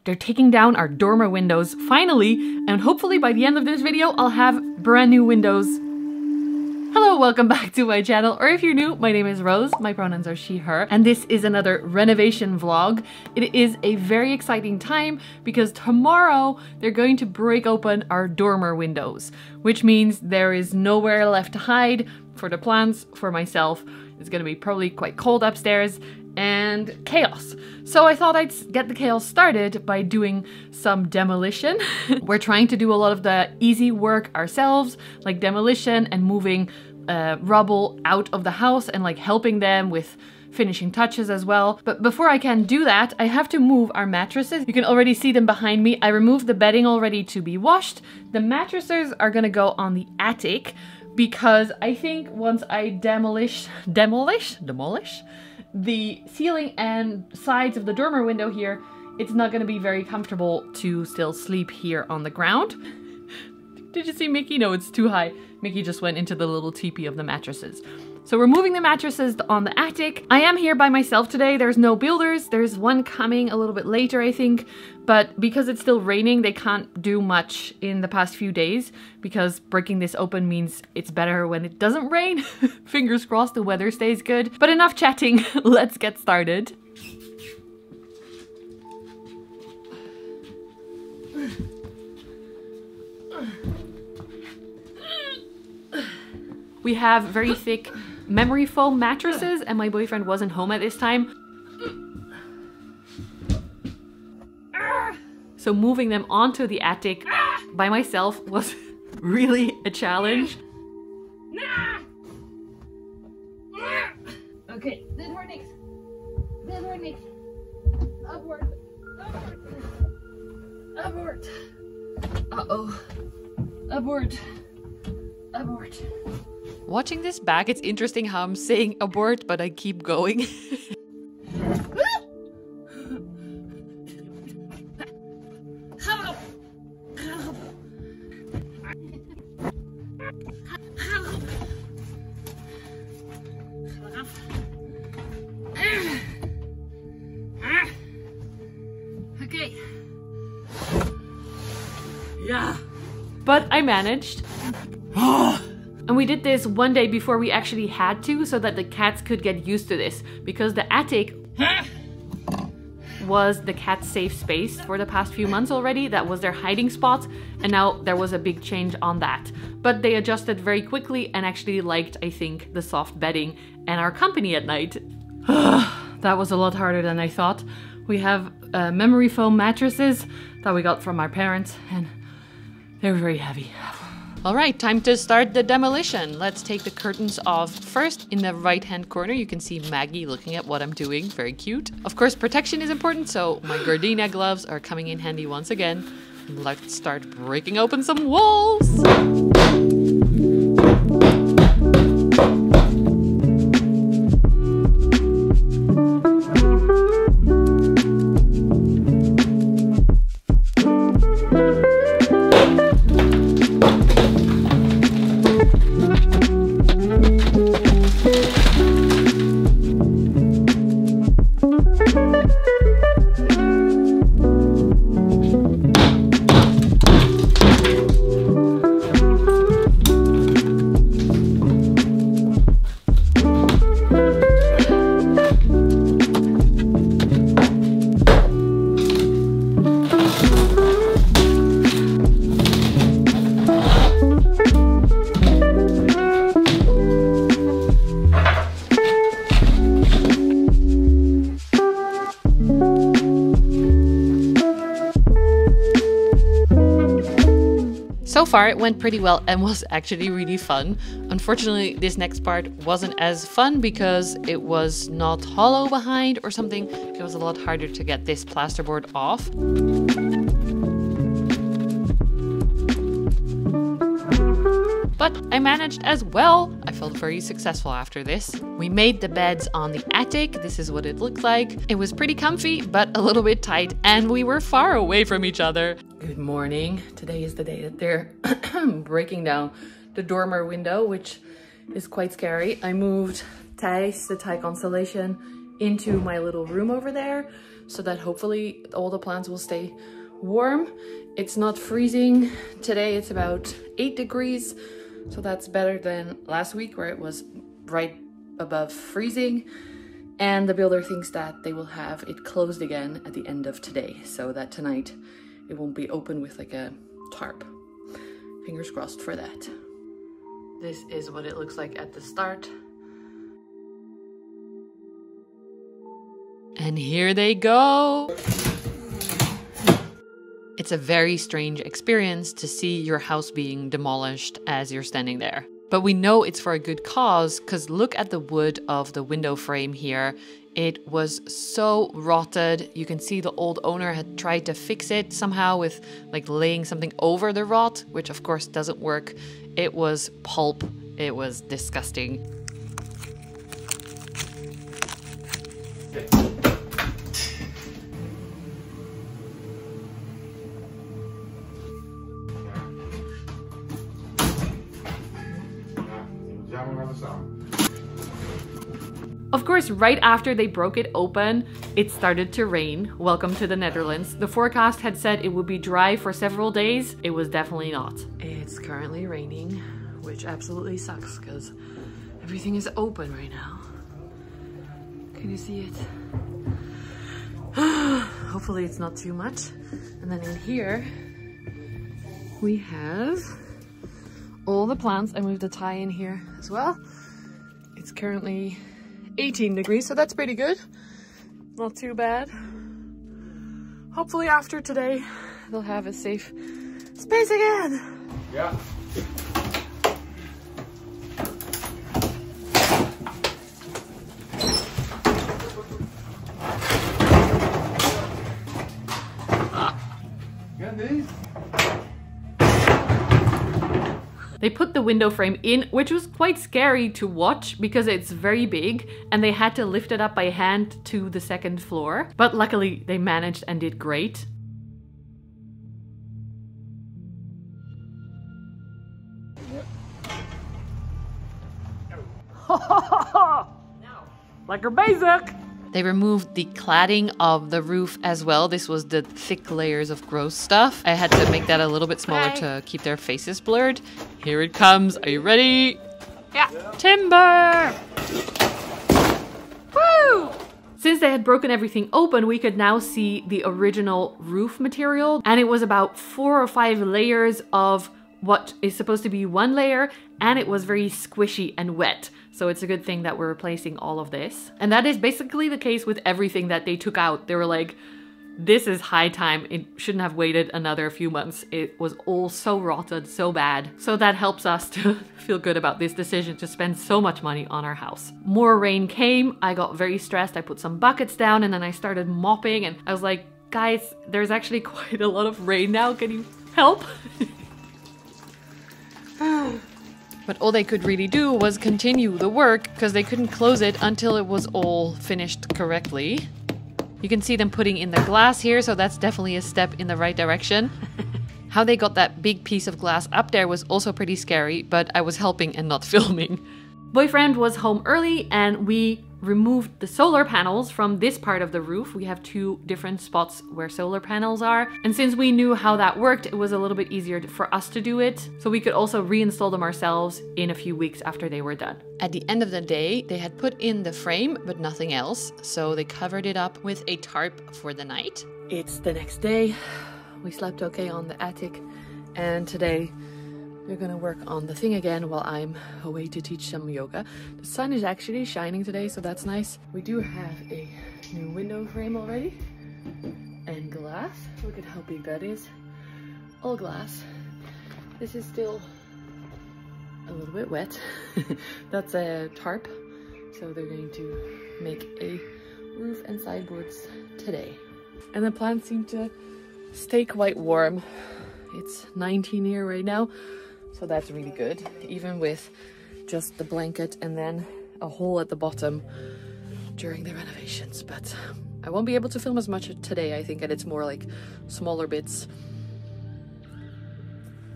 They're taking down our dormer windows, finally, and hopefully by the end of this video, I'll have brand new windows. Hello, welcome back to my channel, or if you're new, my name is Rose, my pronouns are she, her, and this is another renovation vlog. It is a very exciting time because tomorrow they're going to break open our dormer windows, which means there is nowhere left to hide for the plants, for myself. It's gonna be probably quite cold upstairs and chaos. So I thought I'd get the chaos started by doing some demolition. We're trying to do a lot of the easy work ourselves, like demolition and moving rubble out of the house and like helping them with finishing touches as well. But before I can do that, I have to move our mattresses. You can already see them behind me. I removed the bedding already to be washed. The mattresses are gonna go on the attic because I think once I demolish the ceiling and sides of the dormer window here, it's not gonna be very comfortable to still sleep here on the ground. Did you see Mickey? No, it's too high. Mickey just went into the little teepee of the mattresses. So we're moving the mattresses on the attic. I am here by myself today. There's no builders. There's one coming a little bit later, I think. But because it's still raining, they can't do much in the past few days because breaking this open means it's better when it doesn't rain. Fingers crossed the weather stays good. But enough chatting, let's get started. We have very thick memory foam mattresses and my boyfriend wasn't home at this time. So moving them onto the attic by myself was really a challenge. Okay, dit wordt niks. Dit wordt niks. Upward. Upward. Upward. Uh-oh. Upward. Abort. Watching this back, it's interesting how I'm saying abort, but I keep going. Help! Help! Okay. Yeah. But I managed. And we did this one day before we actually had to, so that the cats could get used to this, because the attic was the cat's safe space for the past few months already. That was their hiding spot, and now there was a big change on that. But they adjusted very quickly and actually liked, I think, the soft bedding and our company at night. That was a lot harder than I thought. We have memory foam mattresses that we got from our parents, and they're very heavy. All right, time to start the demolition. Let's take the curtains off. First, in the right-hand corner, you can see Maggie looking at what I'm doing. Very cute. Of course, protection is important, so my gardenia gloves are coming in handy once again. Let's start breaking open some walls. So far it went pretty well and was actually really fun. Unfortunately, this next part wasn't as fun because it was not hollow behind or something. It was a lot harder to get this plasterboard off. But I managed as well. I felt very successful after this. We made the beds on the attic. This is what it looked like. It was pretty comfy, but a little bit tight, and we were far away from each other. Good morning. Today is the day that they're breaking down the dormer window, which is quite scary. I moved Thijs, the Thai constellation, into my little room over there so that hopefully all the plants will stay warm. It's not freezing today, it's about 8 degrees, so that's better than last week where it was right above freezing. And the builder thinks that they will have it closed again at the end of today, so that tonight it won't be open with like a tarp. Fingers crossed for that. This is what it looks like at the start. And here they go. It's a very strange experience to see your house being demolished as you're standing there. But we know it's for a good cause, because look at the wood of the window frame here. It was so rotted. You can see the old owner had tried to fix it somehow with like laying something over the rot, which of course doesn't work. It was pulp. It was disgusting. Of course, right after they broke it open, it started to rain. Welcome to the Netherlands. The forecast had said it would be dry for several days. It was definitely not. It's currently raining, which absolutely sucks because everything is open right now. Can you see it? Hopefully it's not too much. And then in here, we have all the plants. I moved the tie in here as well. It's currently 18 degrees, so that's pretty good. Not too bad. Hopefully after today, they'll have a safe space again. Yeah. They put the window frame in, which was quite scary to watch because it's very big and they had to lift it up by hand to the second floor. But luckily they managed and did great. Like a basic! They removed the cladding of the roof as well. This was the thick layers of gross stuff. I had to make that a little bit smaller to keep their faces blurred. Here it comes. Are you ready? Yeah. Timber! Woo! Since they had broken everything open, we could now see the original roof material. And it was about 4 or 5 layers of what is supposed to be one layer, and it was very squishy and wet. So it's a good thing that we're replacing all of this. And that is basically the case with everything that they took out. They were like, this is high time. It shouldn't have waited another few months. It was all so rotted, so bad. So that helps us to feel good about this decision to spend so much money on our house. More rain came. I got very stressed. I put some buckets down and then I started mopping and I was like, guys, there's actually quite a lot of rain now. Can you help? But all they could really do was continue the work because they couldn't close it until it was all finished correctly. You can see them putting in the glass here, so that's definitely a step in the right direction. How they got that big piece of glass up there was also pretty scary, but I was helping and not filming. Boyfriend was home early and we removed the solar panels from this part of the roof. We have 2 different spots where solar panels are. And since we knew how that worked, it was a little bit easier for us to do it. So we could also reinstall them ourselves in a few weeks after they were done. At the end of the day, they had put in the frame, but nothing else. So they covered it up with a tarp for the night. It's the next day. We slept okay on the attic. And today, we're gonna work on the thing again while I'm away to teach some yoga. The sun is actually shining today, so that's nice. We do have a new window frame already and glass. Look at how big that is. All glass. This is still a little bit wet. That's a tarp. So they're going to make a roof and sideboards today. And the plants seem to stay quite warm. It's 19 here right now. So that's really good, even with just the blanket and then a hole at the bottom during the renovations. But I won't be able to film as much today, I think, and it's more like smaller bits.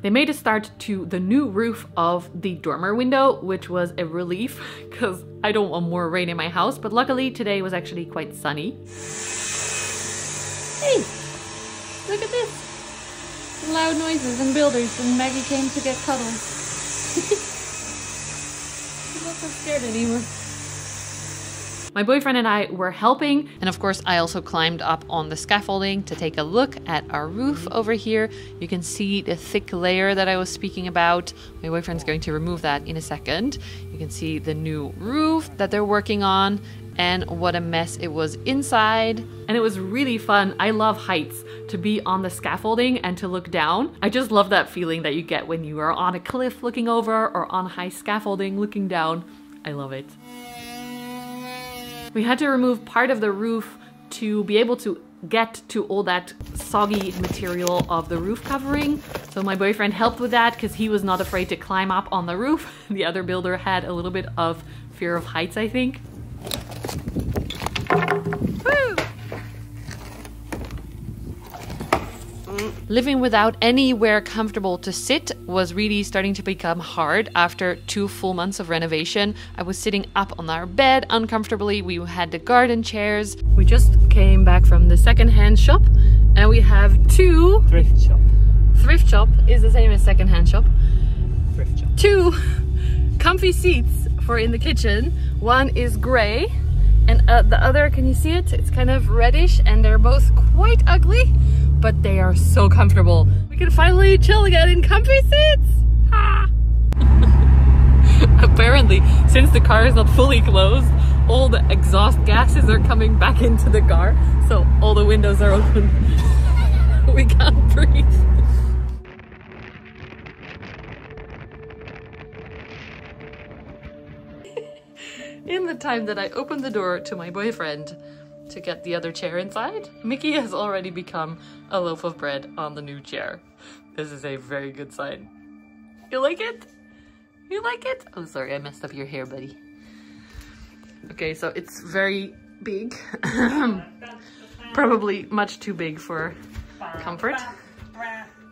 They made a start to the new roof of the dormer window, which was a relief because I don't want more rain in my house. But luckily today was actually quite sunny. Hey! Look at this! Loud noises and builders, and Maggie came to get cuddles. She's not so scared anymore. My boyfriend and I were helping, and of course I also climbed up on the scaffolding to take a look at our roof over here. You can see the thick layer that I was speaking about. My boyfriend's going to remove that in a second. You can see the new roof that they're working on and what a mess it was inside. And it was really fun. I love heights, to be on the scaffolding and to look down. I just love that feeling that you get when you are on a cliff looking over or on high scaffolding looking down. I love it. We had to remove part of the roof to be able to get to all that soggy material of the roof covering. So my boyfriend helped with that because he was not afraid to climb up on the roof. The other builder had a little bit of fear of heights, I think. Woo! Living without anywhere comfortable to sit was really starting to become hard after 2 full months of renovation. I was sitting up on our bed uncomfortably. We had the garden chairs. We just came back from the second-hand shop and we have 2 Thrift shop. Thrift shop is the same as second-hand shop. Thrift shop. 2 comfy seats for in the kitchen. One is gray and the other, can you see it? It's kind of reddish and they're both quite ugly, but they are so comfortable. We can finally chill again in comfy seats! Ah. Apparently, since the car is not fully closed, all the exhaust gases are coming back into the car, so all the windows are open. We can't breathe. In the time that I opened the door to my boyfriend to get the other chair inside, Mickey has already become a loaf of bread on the new chair. This is a very good sign. You like it? You like it? Oh, sorry, I messed up your hair, buddy. Okay, so it's very big. Probably much too big for comfort.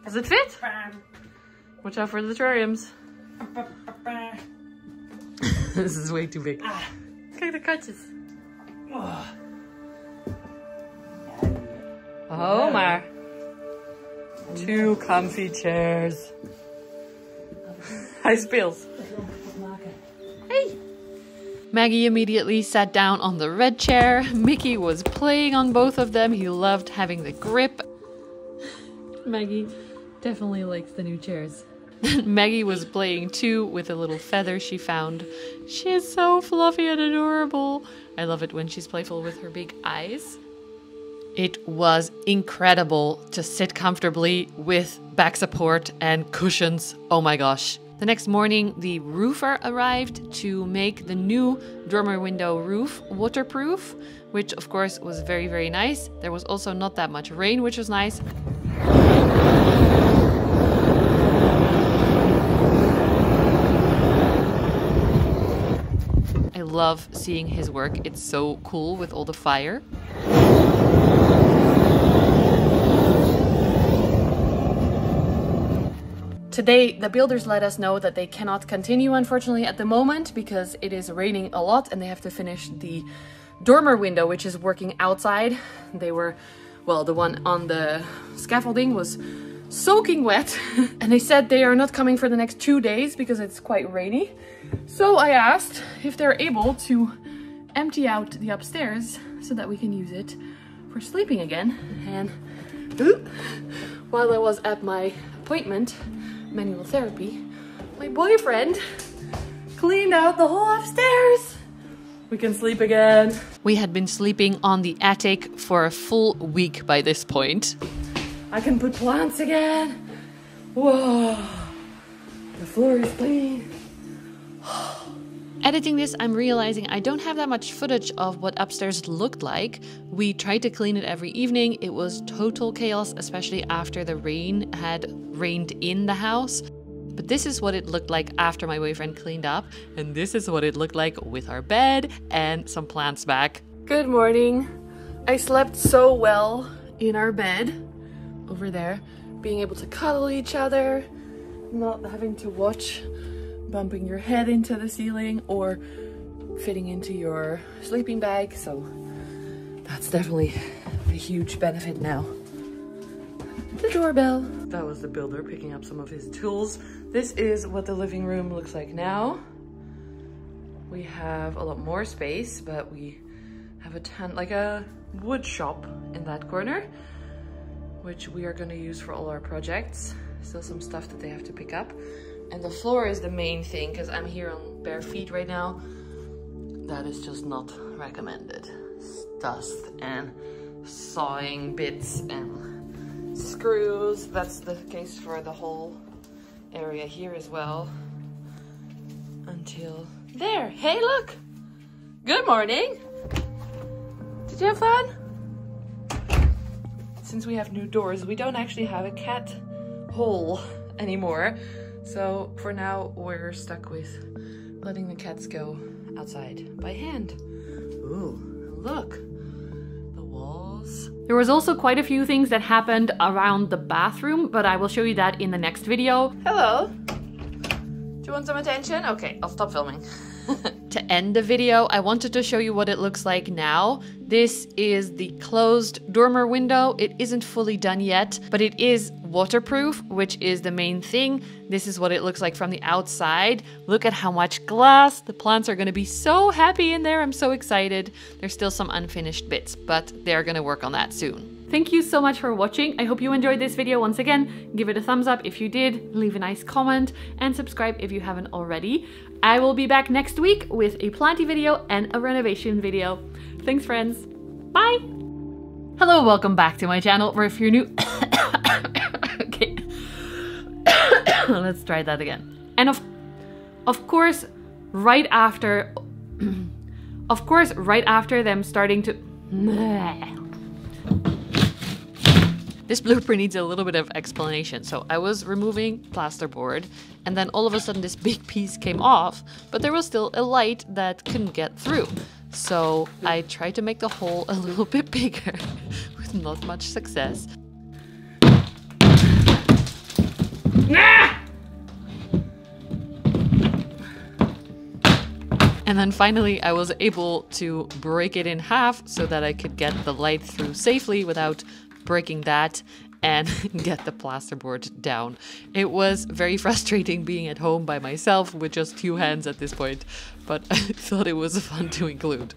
Does it fit? Watch out for the terrariums. This is way too big. Kijk de katjes. Oh, maar. 2 comfy chairs. Hij speelt. Hey! Maggie immediately sat down on the red chair. Mickey was playing on both of them. He loved having the grip. Maggie definitely likes the new chairs. Maggie was playing too with a little feather she found. She is so fluffy and adorable. I love it when she's playful with her big eyes. It was incredible to sit comfortably with back support and cushions. Oh my gosh. The next morning, the roofer arrived to make the new dormer window roof waterproof, which of course was very, very nice. There was also not that much rain, which was nice. I love seeing his work. It's so cool with all the fire. Today, the builders let us know that they cannot continue, unfortunately, at the moment because it is raining a lot and they have to finish the dormer window, which is working outside. They were, well, the one on the scaffolding was soaking wet and they said they are not coming for the next 2 days because it's quite rainy. So I asked if they're able to empty out the upstairs so that we can use it for sleeping again. And while I was at my appointment, manual therapy, my boyfriend cleaned out the whole upstairs. We can sleep again. We had been sleeping on the attic for a full week by this point. I can put plants again. Whoa, the floor is clean. Editing this, I'm realizing I don't have that much footage of what upstairs looked like. We tried to clean it every evening. It was total chaos, especially after the rain had rained in the house. But this is what it looked like after my boyfriend cleaned up. And this is what it looked like with our bed and some plants back. Good morning. I slept so well in our bed over there, being able to cuddle each other, not having to watch bumping your head into the ceiling or fitting into your sleeping bag. So that's definitely a huge benefit now. The doorbell. That was the builder picking up some of his tools. This is what the living room looks like now. We have a lot more space, but we have a tent, like a wood shop in that corner, which we are going to use for all our projects. Still some stuff that they have to pick up. And the floor is the main thing, because I'm here on bare feet right now. That is just not recommended. Dust and sawing bits and screws. That's the case for the whole area here as well. Until there. Hey, look! Good morning! Did you have fun? Since we have new doors, we don't actually have a cat hole anymore. So for now, we're stuck with letting the cats go outside by hand. Ooh, look, the walls. There was also quite a few things that happened around the bathroom, but I will show you that in the next video. Hello. Do you want some attention? Okay, I'll stop filming. To end the video, I wanted to show you what it looks like now. This is the closed dormer window. It isn't fully done yet, but it is waterproof, which is the main thing. This is what it looks like from the outside. Look at how much glass. The plants are going to be so happy in there. I'm so excited. There's still some unfinished bits, but they're going to work on that soon. Thank you so much for watching. I hope you enjoyed this video once again. Give it a thumbs up if you did, leave a nice comment, and subscribe if you haven't already. I will be back next week with a planty video and a renovation video. Thanks, friends. Bye! Hello, welcome back to my channel, or if you're new... Okay. Let's try that again. And of course, right after... of course, right after them starting to... This blooper needs a little bit of explanation. So I was removing plasterboard, and then all of a sudden this big piece came off, but there was still a light that couldn't get through. So I tried to make the hole a little bit bigger with not much success. And then finally I was able to break it in half so that I could get the light through safely without breaking that and get the plasterboard down. It was very frustrating being at home by myself with just 2 hands at this point, but I thought it was fun to include.